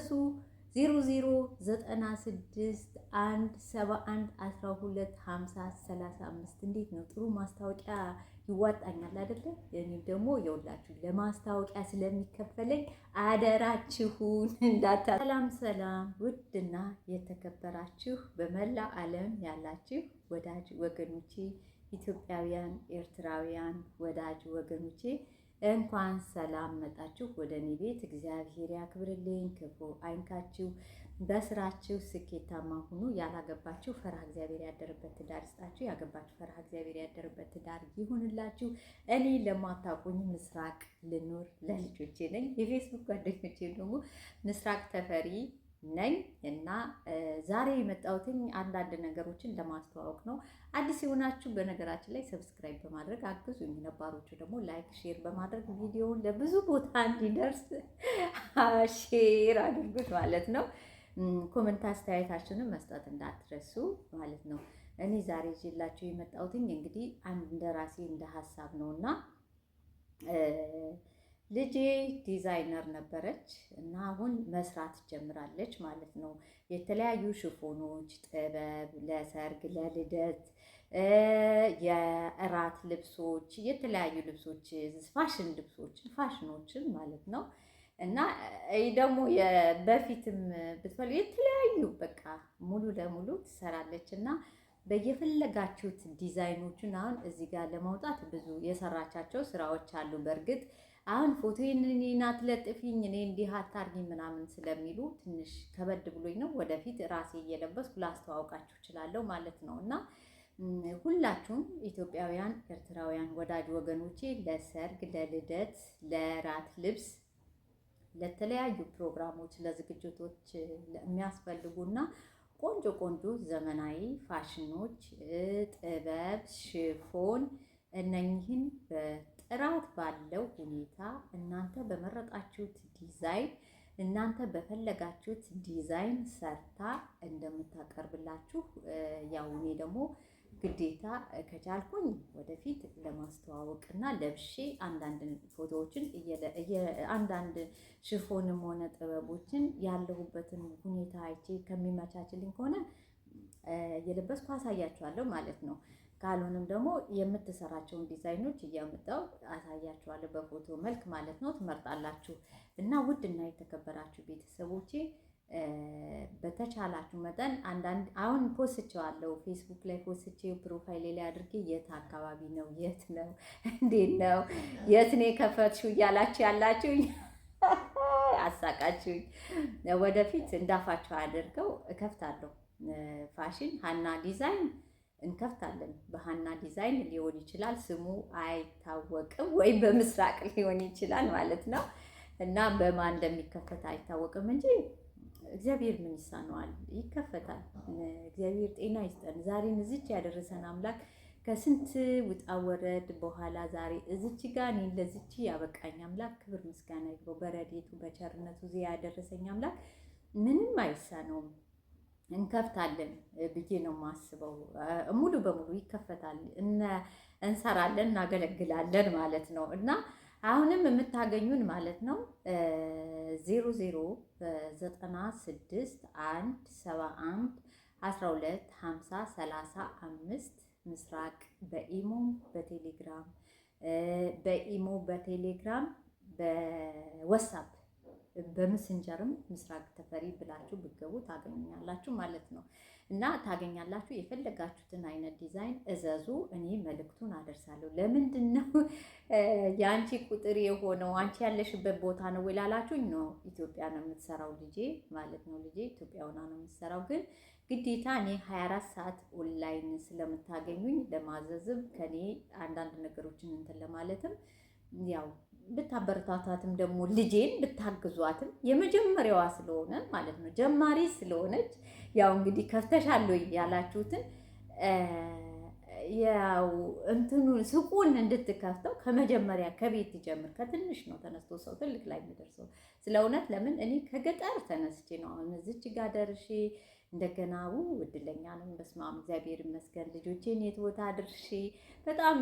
እንዳትረሱ 00961711125035 እንዴት ነው? ጥሩ ማስታወቂያ ይዋጣኛል አይደለ? እኔም ደግሞ የውላችሁ ለማስታወቂያ ስለሚከፈለኝ አደራችሁን እንዳታ። ሰላም ሰላም! ውድና የተከበራችሁ በመላ ዓለም ያላችሁ ወዳጅ ወገኖቼ፣ ኢትዮጵያውያን፣ ኤርትራውያን ወዳጅ ወገኖቼ እንኳን ሰላም መጣችሁ ወደ እኔ ቤት። እግዚአብሔር ያክብርልኝ፣ ክፉ አይንካችሁ፣ በስራችሁ ስኬታማ ሁኑ። ያላገባችሁ ፈርሃ እግዚአብሔር ያደረበት ትዳር ይስጣችሁ፣ ያገባችሁ ፈርሃ እግዚአብሔር ያደረበት ትዳር ይሁንላችሁ። እኔ ለማታውቁኝ ምስራቅ ልኑር ለልጆቼ ነኝ። የፌስቡክ ጓደኞቼ ደግሞ ምስራቅ ተፈሪ ነኝ እና ዛሬ የመጣሁትኝ አንዳንድ ነገሮችን ለማስተዋወቅ ነው። አዲስ የሆናችሁ በነገራችን ላይ ሰብስክራይብ በማድረግ አግዙኝ፣ ነባሮቹ ደግሞ ላይክ ሼር በማድረግ ቪዲዮውን ለብዙ ቦታ እንዲደርስ ሼር አድርጉት ማለት ነው። ኮመንት አስተያየታችንን መስጠት እንዳትረሱ ማለት ነው። እኔ ዛሬ ይዤላችሁ የመጣሁትኝ እንግዲህ እንደ ራሴ እንደ ሀሳብ ነውና ልጄ ዲዛይነር ነበረች እና አሁን መስራት ጀምራለች ማለት ነው። የተለያዩ ሽፎኖች፣ ጥበብ፣ ለሰርግ፣ ለልደት፣ የእራት ልብሶች፣ የተለያዩ ልብሶች፣ ፋሽን ልብሶችን፣ ፋሽኖችን ማለት ነው እና ደግሞ በፊትም ብትፈልጉ የተለያዩ በቃ ሙሉ ለሙሉ ትሰራለች እና በየፈለጋችሁት ዲዛይኖችን አሁን እዚህ ጋር ለማውጣት ብዙ የሰራቻቸው ስራዎች አሉ። በእርግጥ አሁን ፎቶዬን እኔን አትለጥፊኝ እኔ እንዲህ አታርጊኝ ምናምን ስለሚሉ ትንሽ ከበድ ብሎኝ ነው። ወደፊት ራሴ እየለበስኩ ላስተዋውቃችሁ እችላለሁ ማለት ነው እና ሁላችሁም ኢትዮጵያውያን፣ ኤርትራውያን ወዳጅ ወገኖቼ ለሰርግ፣ ለልደት፣ ለራት ልብስ፣ ለተለያዩ ፕሮግራሞች፣ ለዝግጅቶች የሚያስፈልጉና ቆንጆ ቆንጆ ዘመናዊ ፋሽኖች፣ ጥበብ፣ ሽፎን እነኚህን በጥራት ባለው ሁኔታ እናንተ በመረጣችሁት ዲዛይን እናንተ በፈለጋችሁት ዲዛይን ሰርታ እንደምታቀርብላችሁ ያው እኔ ደግሞ ግዴታ ከቻልኩኝ ወደፊት ለማስተዋወቅ እና ለብሼ አንዳንድ ፎቶዎችን አንዳንድ ሽፎንም ሆነ ጥበቦችን ያለሁበትን ሁኔታ አይቼ ከሚመቻችልኝ ከሆነ የለበስኩ አሳያችኋለሁ ማለት ነው። ካልሆነም ደግሞ የምትሰራቸውን ዲዛይኖች እያመጣው አሳያችኋለሁ በፎቶ መልክ ማለት ነው። ትመርጣላችሁ እና ውድና የተከበራችሁ ቤተሰቦቼ በተቻላችሁ መጠን አንዳንድ አሁን ፖስትቼዋለሁ ፌስቡክ ላይ ፖስትቼው ፕሮፋይል ላይ አድርጌ የት አካባቢ ነው፣ የት ነው፣ እንዴት ነው፣ የት ነው የከፈትሽው እያላችሁ ያላችሁኝ አሳቃችሁኝ። ወደፊት እንዳፋችሁ አድርገው እከፍታለሁ። ፋሽን ሀና ዲዛይን እንከፍታለን። በሀና ዲዛይን ሊሆን ይችላል፣ ስሙ አይታወቅም፣ ወይም በምስራቅ ሊሆን ይችላል ማለት ነው እና በማን እንደሚከፈት አይታወቅም እንጂ እግዚአብሔር ምን ይሳነዋል? ይከፈታል። እግዚአብሔር ጤና ይስጠን። ዛሬን እዚች ያደረሰን አምላክ ከስንት ውጣ ወረድ በኋላ ዛሬ እዚች ጋር እኔን ለዚች ያበቃኝ አምላክ ክብር ምስጋና ይግባው። በረድኤቱ በቸርነቱ እዚህ ያደረሰኝ አምላክ ምንም አይሳነውም። እንከፍታለን ብዬ ነው የማስበው። ሙሉ በሙሉ ይከፈታል። እንሰራለን፣ እናገለግላለን ማለት ነው እና አሁንም የምታገኙን ማለት ነው 00961711125035 ምስራቅ በኢሞ በቴሌግራም በዋትስአፕ በመሰንጀርም ምስራቅ ተፈሪ ብላችሁ ብትገቡ ታገኙኛላችሁ ማለት ነው እና ታገኛላችሁ። የፈለጋችሁትን አይነት ዲዛይን እዘዙ፣ እኔ መልእክቱን አደርሳለሁ። ለምንድን ነው የአንቺ ቁጥር የሆነው አንቺ ያለሽበት ቦታ ነው ወይ ላላችሁኝ፣ ነው ኢትዮጵያ ነው የምትሰራው ልጄ ማለት ነው። ልጄ ኢትዮጵያ ሆና ነው የምትሰራው፣ ግን ግዴታ እኔ 24 ሰዓት ኦንላይን ስለምታገኙኝ ለማዘዝም ከኔ አንዳንድ ነገሮችን እንትን ለማለትም ያው ብታበረታታትም ደግሞ ልጄን ብታግዟትም የመጀመሪያዋ ስለሆነ ማለት ነው ጀማሪ ስለሆነች ያው እንግዲህ ከፍተሻል ያላችሁትን ያው እንትኑ ሱቁን እንድትከፍተው ከመጀመሪያ ከቤት ይጀምር። ከትንሽ ነው ተነስቶ ሰው ትልቅ ላይ የሚደርሰው። ስለ እውነት ለምን እኔ ከገጠር ተነስቼ ነው አሁን እዚች ጋር ደርሼ እንደገና እድለኛ ነኝ። በስመ አብ እግዚአብሔር ይመስገን ልጆቼን የት ቦታ አድርሼ በጣም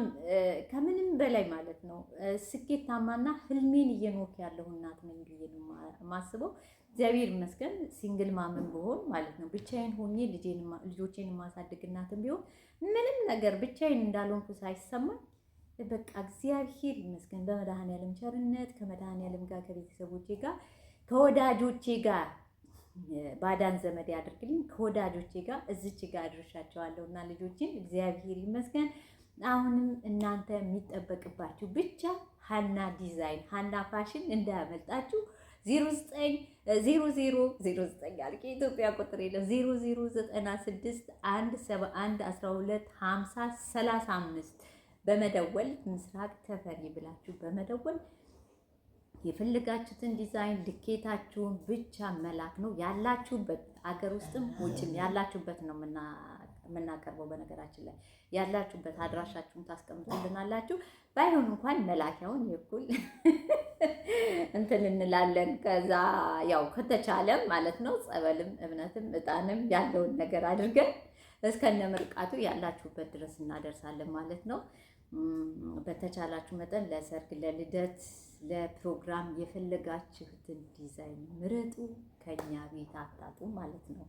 ከምንም በላይ ማለት ነው ስኬታማና ህልሜን እየኖርኩ ያለሁ እናት ነኝ ብዬ ነው የማስበው። እግዚአብሔር ይመስገን ሲንግል ማምን ብሆን ማለት ነው ብቻዬን ሆኜ ልጆቼን የማሳድግ እናትም ቢሆን ምንም ነገር ብቻዬን እንዳልሆንኩ ሳይሰማኝ በቃ እግዚአብሔር ይመስገን በመድኃኔዓለም ቸርነት ከመድኃኔዓለም ጋር ከቤተሰቦቼ ጋር ከወዳጆቼ ጋር ባዳን ዘመድ ያድርግልኝ ከወዳጆቼ ጋር እዚች ጋር አድርሻቸዋለሁ እና ልጆችን እግዚአብሔር ይመስገን። አሁንም እናንተ የሚጠበቅባችሁ ብቻ ሀና ዲዛይን ሀና ፋሽን እንዳያመልጣችሁ 0900 አልኩ የኢትዮጵያ ቁጥር የለም 0096 171 12 50 35 በመደወል ምስራቅ ተፈሪ ብላችሁ በመደወል የፈለጋችሁትን ዲዛይን ልኬታችሁን ብቻ መላክ ነው። ያላችሁበት አገር ውስጥም ውጭም ያላችሁበት ነው የምናቀርበው። በነገራችን ላይ ያላችሁበት አድራሻችሁን ታስቀምጡልናላችሁ። ባይሆን እንኳን መላኪያውን የኩል እንትን እንላለን። ከዛ ያው ከተቻለም ማለት ነው ጸበልም እምነትም እጣንም ያለውን ነገር አድርገን እስከነ ምርቃቱ ያላችሁበት ድረስ እናደርሳለን ማለት ነው። በተቻላችሁ መጠን ለሰርግ፣ ለልደት፣ ለፕሮግራም የፈለጋችሁትን ዲዛይን ምረጡ። ከኛ ቤት አታጡ ማለት ነው።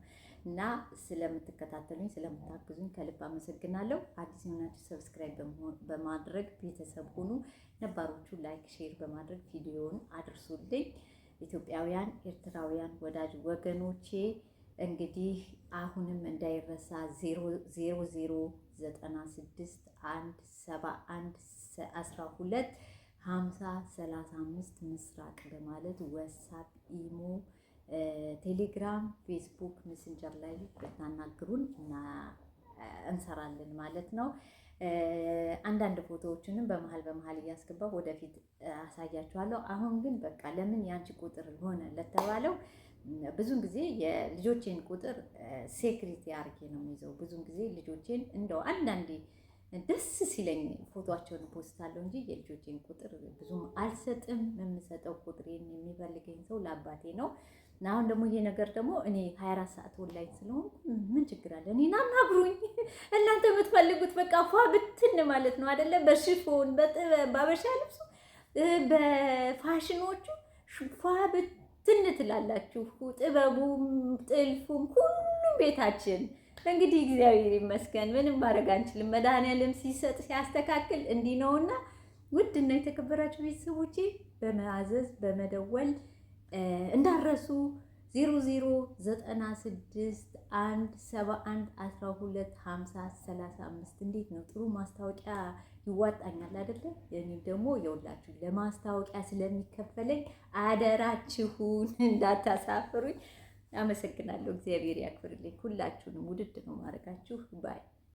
እና ስለምትከታተሉኝ ስለምታግዙኝ ከልብ አመሰግናለሁ። አዲስ የሆናችሁ ሰብስክራይብ በማድረግ ቤተሰብ ሁኑ። ነባሮቹ ላይክ፣ ሼር በማድረግ ቪዲዮውን አድርሱልኝ። ኢትዮጵያውያን፣ ኤርትራውያን ወዳጅ ወገኖቼ እንግዲህ አሁንም እንዳይረሳ 0096 171 12 50 35 ምስራቅ በማለት ዋትስአፕ፣ ኢሞ፣ ቴሌግራም፣ ፌስቡክ፣ ሜሴንጀር ላይ ብታናግሩን እና እንሰራለን ማለት ነው። አንዳንድ ፎቶዎችንም በመሀል እያስገባሁ ወደፊት አሳያችኋለሁ። አሁን ግን በቃ ለምን ያንቺ ቁጥር ሆነ ለተባለው ብዙን ጊዜ የልጆቼን ቁጥር ሴክሬት አድርጌ ነው የሚይዘው። ብዙን ጊዜ ልጆቼን እንደው አንዳንዴ ደስ ሲለኝ ፎቶአቸውን ፖስታለሁ እንጂ የልጆቼን ቁጥር ብዙም አልሰጥም። የምሰጠው ቁጥሬን የሚፈልገኝ ሰው ለአባቴ ነው። እና አሁን ደግሞ ይሄ ነገር ደግሞ እኔ 24 ሰዓት ኦንላይን ስለሆንኩ ምን ችግር አለ? እኔን አናግሩኝ። እናንተ የምትፈልጉት በቃ ፏ ብትን ማለት ነው አይደለ? በሽፎን በጥበብ ባበሻ ልብሱ በፋሽኖቹ ፏ ብትን ትላላችሁ። ጥበቡም ጥልፉም ሁሉም ቤታችን እንግዲህ እግዚአብሔር ይመስገን ምንም ማድረግ አንችልም። መድኃኒዓለም ሲሰጥ ሲያስተካክል እንዲህ ነውና ውድና የተከበራችሁ ቤተሰቦቼ በመያዘዝ በመደወል እንዳረሱ 0096 171 12 50 35 እንዴት ነው? ጥሩ ማስታወቂያ ይዋጣኛል አይደለ? እኔ ደግሞ የውላችሁ ለማስታወቂያ ስለሚከፈለኝ አደራችሁን እንዳታሳፍሩኝ። አመሰግናለሁ። እግዚአብሔር ያክብርልኝ። ሁላችሁንም ውድድ ነው ማድረጋችሁ ባይ